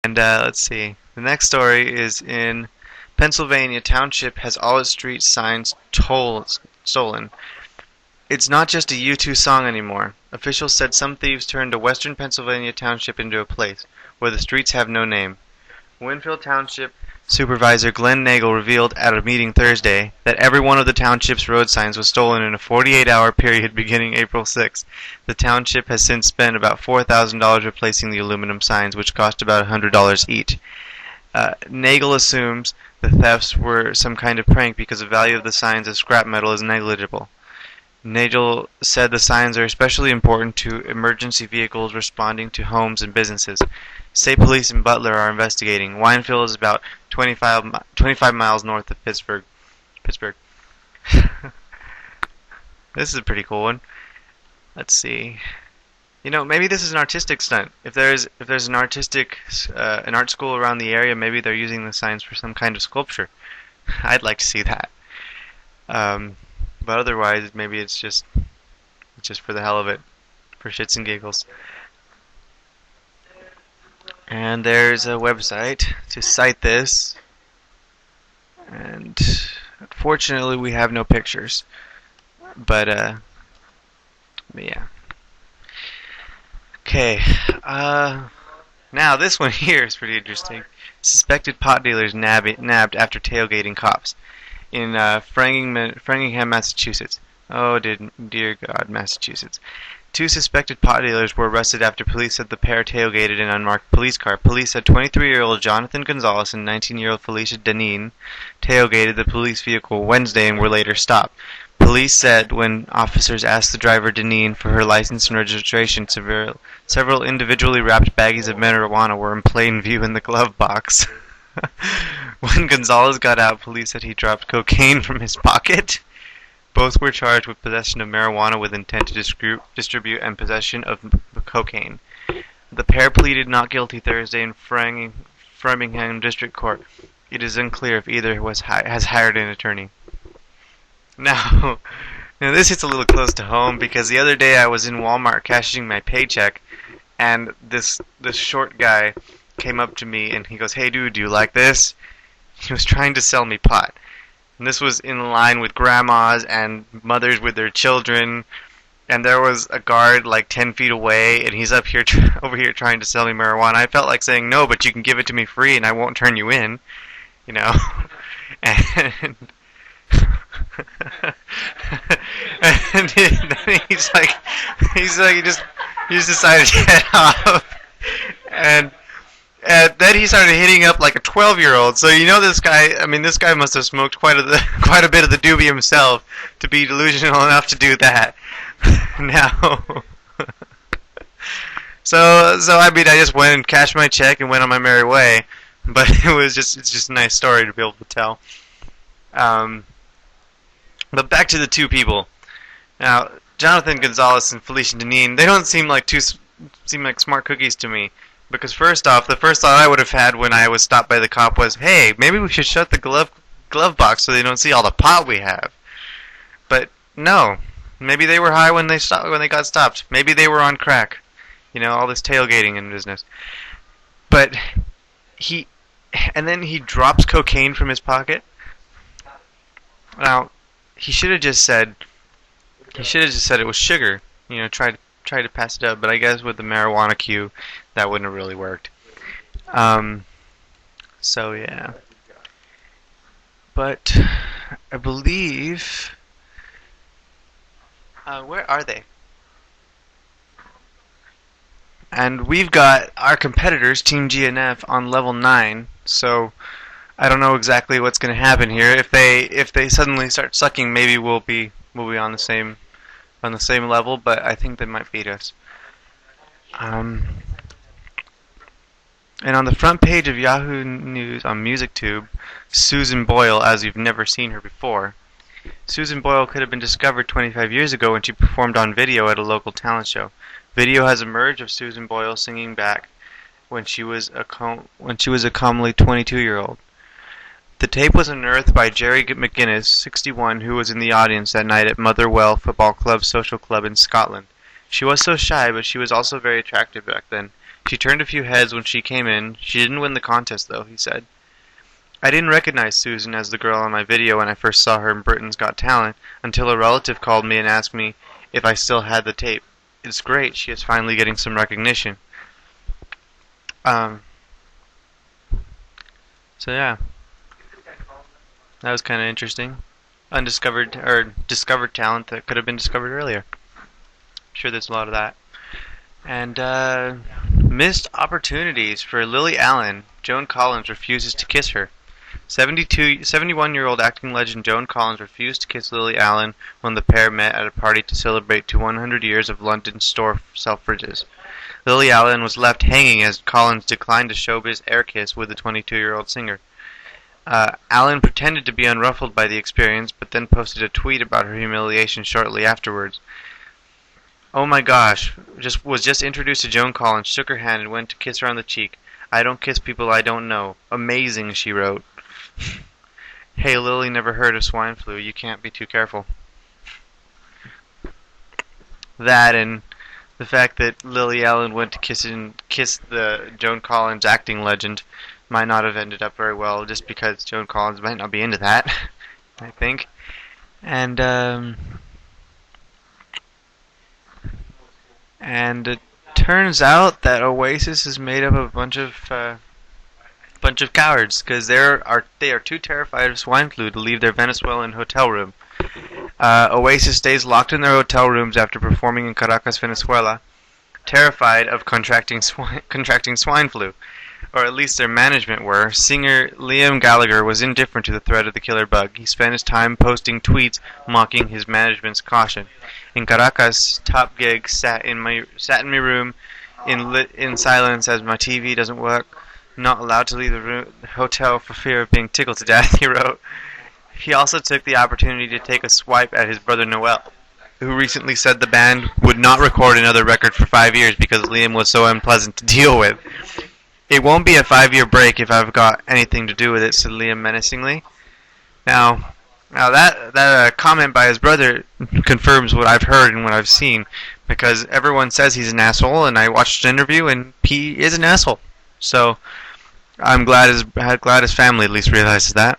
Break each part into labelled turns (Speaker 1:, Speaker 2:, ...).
Speaker 1: And let's see. The next story is in Pennsylvania. Township has all its street signs stolen. It's not just a U2 song anymore. Officials said some thieves turned a western Pennsylvania township into a place where the streets have no name. Winfield Township Supervisor Glenn Nagel revealed at a meeting Thursday that every one of the township's road signs was stolen in a 48-hour period beginning April 6th. The township has since spent about $4,000 replacing the aluminum signs, which cost about $100 each. Nagel assumes the thefts were some kind of prank because the value of the signs as scrap metal is negligible. Nagel said the signs are especially important to emergency vehicles responding to homes and businesses. State police in Butler are investigating. Winfield is about 25 miles north of Pittsburgh. This is a pretty cool one. Let's see. You know, maybe this is an artistic stunt. If there's an an art school around the area, maybe they're using the signs for some kind of sculpture. I'd like to see that. But otherwise, maybe it's just for the hell of it, for shits and giggles. And there's a website to cite this, and unfortunately we have no pictures, but yeah. Okay, now this one here is pretty interesting. Suspected pot dealers nabbed after tailgating cops in Framingham, Massachusetts. Oh, dear God, Massachusetts. 2 suspected pot dealers were arrested after police said the pair tailgated an unmarked police car. Police said 23-year-old Jonathan Gonzalez and 19-year-old Felicia Deneen tailgated the police vehicle Wednesday and were later stopped. Police said when officers asked the driver Deneen for her license and registration, several individually wrapped baggies of marijuana were in plain view in the glove box. When Gonzalez got out, police said he dropped cocaine from his pocket. Both were charged with possession of marijuana with intent to distribute and possession of cocaine. The pair pleaded not guilty Thursday in Framingham District Court. It is unclear if either has hired an attorney. Now this hits a little close to home because the other day I was in Walmart cashing my paycheck, and this short guy came up to me and he goes, "Hey dude, do you like this?" He was trying to sell me pot. And this was in line with grandmas and mothers with their children, and there was a guard like 10 feet away, and he's up here over here trying to sell me marijuana. I felt like saying, "No, but you can give it to me free and I won't turn you in," you know. And and then he just decided to get off, and then he started hitting up like a 12-year-old. So you know this guy must have smoked quite a bit of the doobie himself to be delusional enough to do that. Now, so I just went and cashed my check and went on my merry way. But it's just a nice story to be able to tell. But back to the 2 people. Now, Jonathan Gonzalez and Felicia Deneen, they don't seem like smart cookies to me. Because first off, the first thought I would have had when I was stopped by the cop was, "Hey, maybe we should shut the glove box so they don't see all the pot we have." But no, maybe they were high when they got stopped. Maybe they were on crack. You know, all this tailgating and business. But then he drops cocaine from his pocket. Now, he should have just said it was sugar. You know, try to pass it up. But I guess with the marijuana cue, that wouldn't have really worked. So yeah. But I believe. Where are they? And we've got our competitors, Team GNF, on level 9. So I don't know exactly what's going to happen here. If they suddenly start sucking, maybe we'll be on the same level. But I think they might beat us. And on the front page of Yahoo News on MusicTube, Susan Boyle, as you've never seen her before. Susan Boyle could have been discovered 25 years ago when she performed on video at a local talent show. Video has emerged of Susan Boyle singing back when she was a comely 22-year-old. The tape was unearthed by Jerry McGuinness, 61, who was in the audience that night at Motherwell Football Club Social Club in Scotland. She was so shy, but she was also very attractive back then. She turned a few heads when she came in. She didn't win the contest, though, he said. I didn't recognize Susan as the girl on my video when I first saw her in Britain's Got Talent until a relative called me and asked me if I still had the tape. It's great. She is finally getting some recognition. So yeah, that was kind of interesting. Undiscovered or discovered talent that could have been discovered earlier. I'm sure there's a lot of that. And missed opportunities for Lily Allen. Joan Collins refuses to kiss her. 71-year-old acting legend Joan Collins refused to kiss Lily Allen when the pair met at a party to celebrate 100 years of London store Selfridges. Lily Allen was left hanging as Collins declined a showbiz air kiss with the 22-year-old singer. Allen pretended to be unruffled by the experience, but then posted a tweet about her humiliation shortly afterwards. Oh my gosh, was just introduced to Joan Collins, shook her hand, and went to kiss her on the cheek. I don't kiss people I don't know. Amazing, she wrote. Hey, Lily never heard of swine flu. You can't be too careful. That and the fact that Lily Allen went to kiss the Joan Collins acting legend might not have ended up very well, just because Joan Collins might not be into that, I think. And it turns out that Oasis is made up of a bunch of cowards, because they are too terrified of swine flu to leave their Venezuelan hotel room. Oasis stays locked in their hotel rooms after performing in Caracas, Venezuela, terrified of contracting swine flu, or at least their management were. Singer Liam Gallagher was indifferent to the threat of the killer bug. He spent his time posting tweets mocking his management's caution. In Caracas, Top Gig sat in my room in silence as my TV doesn't work. Not allowed to leave the hotel for fear of being tickled to death, he wrote. He also took the opportunity to take a swipe at his brother Noel, who recently said the band would not record another record for 5 years because Liam was so unpleasant to deal with. It won't be a 5-year break if I've got anything to do with it, said Liam menacingly. Now that comment by his brother confirms what I've heard and what I've seen, because everyone says he's an asshole, and I watched an interview and he is an asshole. So I'm glad his family at least realizes that.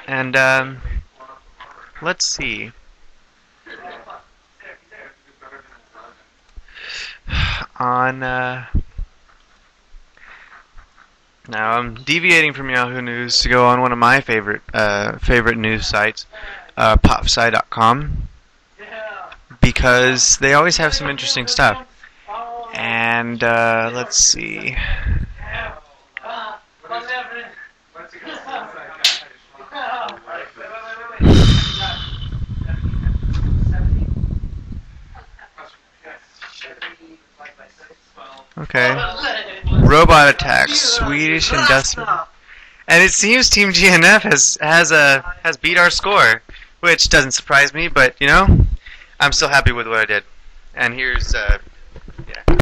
Speaker 1: And let's see. Now I'm deviating from Yahoo News to go on one of my favorite news sites, popsci.com, because they always have some interesting stuff. And let's see. Okay. Robot attacks, Swedish industrial. And it seems Team GNF has beat our score, which doesn't surprise me, but you know, I'm still happy with what I did. And here's